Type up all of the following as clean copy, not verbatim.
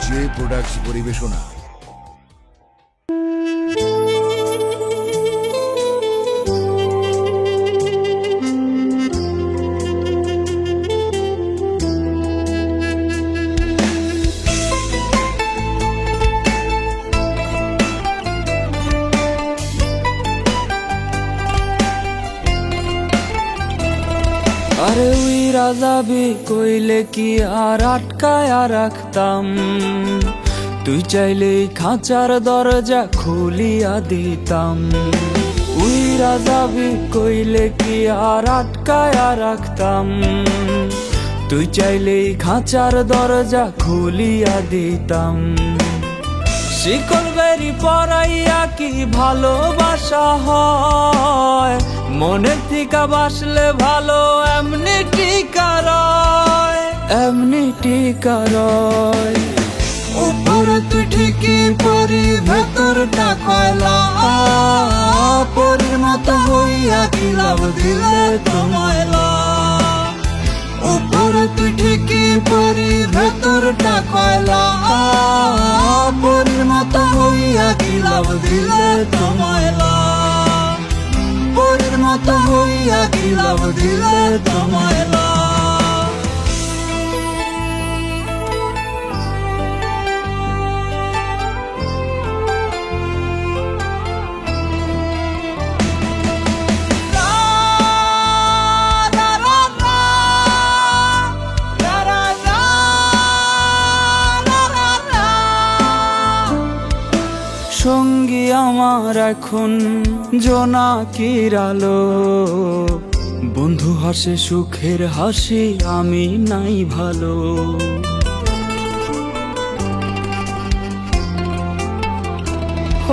J products পরিবেশনা। আরে উইরা যাবি কইলে কি আর আটকায়া রাখতাম, তুই চাইলেই খাঁচার দরজা খুলিয়া দিতাম। উইরা যাবি কইলে কি আর আটকায়া রাখতাম, তুই চাইলেই খাঁচার দরজা খুলিয়া দিতাম। শিকল বেরি পরাইয়া কি ভালোবাসা হয়, মনের থিকা বাসলে ভালো এমনি টিকা রয়, এমনি টিকা রয়। উপরে তুই ঠিকই পরি ভেতরটা কয়লা, পরির মতো হইয়া কি লাভ দিলে তোমায়লা। উপরে তুই ঠিকই পরি ভেতরটা কয়লা, পরির মতো হইয়া কি লাভ দিলে তোমায়লা। পরির মতো হইয়া কি লাভ দিলে তোমায়লা। সঙ্গী আমার এখন জোনাকির আলো, বন্ধু হাসে সুখের হাসি আমি নাই ভালো।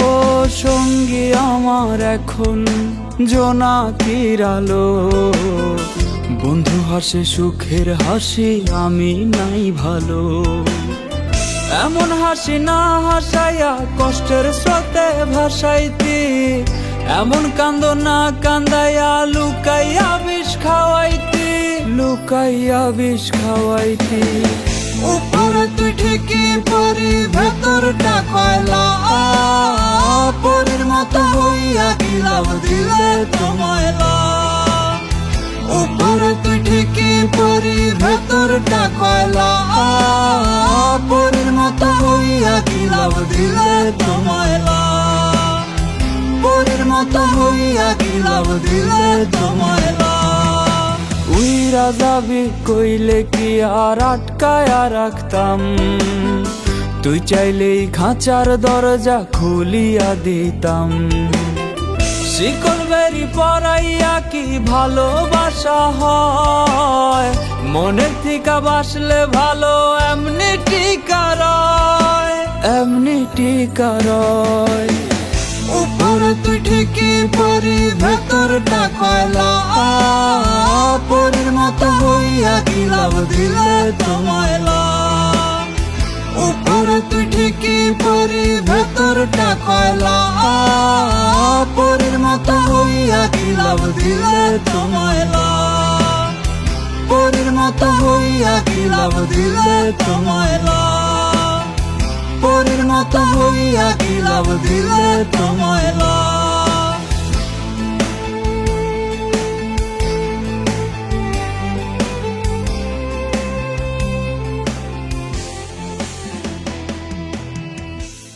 ও সঙ্গী আমার এখন জোনাকির আলো, বন্ধু হাসে সুখের হাসি আমি নাই ভালো। এমন হাসি না হাসাইয়া কষ্টের স্রোতে ভাসাইতি, এমন কান্দ না কান্দাইয়া লুকাইয়া বিষ খাওয়াইতি, লুকাইয়া বিষ খাওয়াইতি। উপরে তুই ঠিকই পরি ভেতরটা কয়লা, পরির মতো হইয়া কি লাভ দিলে তোমায়লা। উপরে তুই ঠিকই পরি ভেতরটা কয়লা, পরির মতো হইয়া কি লাভ দিলে তোমায়লা। পরির মতো হইয়া কি লাভ দিলে তোমায়লা। উইরা যাবি কইলে কি আর আটকায়া রাখতাম, তুই চাইলেই খাঁচার দরজা খুলিয়া দিতাম। শিকল বেরি পরাইয়া কি ভালোবাসা হয়, মনের থিকা বাসলে ভালো এমনি টিকা রয়, এমনি টিকা রয়। উপরে তুই ঠিকই পরি ভেতরটা কয়লা, পরির মতো হইয়া কি লাভ দিলে তোমায়লা। উপরে তুই ঠিকই পরি ভেতরটা কয়লা, পরির মতো হইয়া কি লাভ দিলে তোমায়লা। পরির মতো হইয়া কি লাভ দিলে তোমায়লা। পরির মতো হইয়া কি লাভ দিলে তোমায়লা।